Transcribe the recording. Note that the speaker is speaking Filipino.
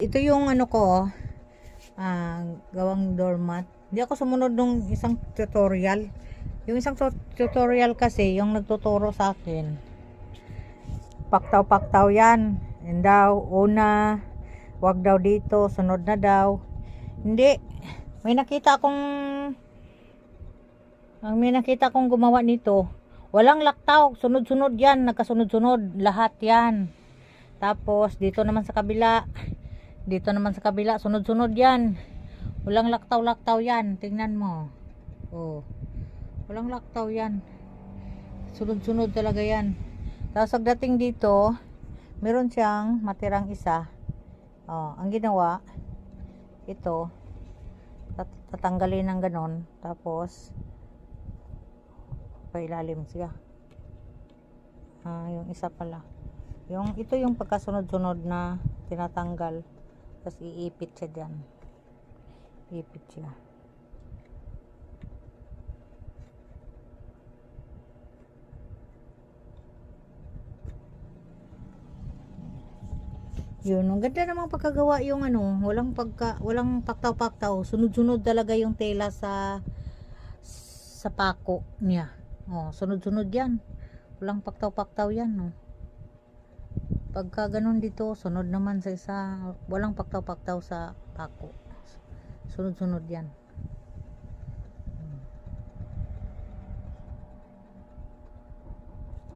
Ito yung ano ko, gawang doormat. Hindi ako sumunod nung isang tutorial. Yung isang tutorial kasi, yung nagtuturo sa akin, paktaw-paktaw yan. And daw, una, wag daw dito, sunod na daw. Hindi. May nakita akong gumawa nito. Walang laktaw, sunod-sunod yan, nagkasunod-sunod, lahat yan. Tapos, dito naman sa kabila, sunod-sunod yan. Walang laktaw-laktaw yan, tingnan mo. Oh, walang laktaw yan. Sunod-sunod talaga yan. Tapos, pagdating dito, meron siyang matirang isa. Oh, ang ginawa, ito, tatanggalin ng ganon. Tapos, pailalim siya. Yung isa pala. Ito yung pagkasunod-sunod na tinatanggal. Tapos iipit siya dyan. Iipit siya. Yun, ang ganda namang pagkagawa yung ano, walang paktaw-paktaw. Sunod-sunod talaga yung tela sa pako niya. Oh, sunod-sunod yan. Walang paktaw-paktaw yan, no. Pagka ganun dito, sunod naman sa isa, walang paktaw-paktaw sa pako. Sunod-sunod yan.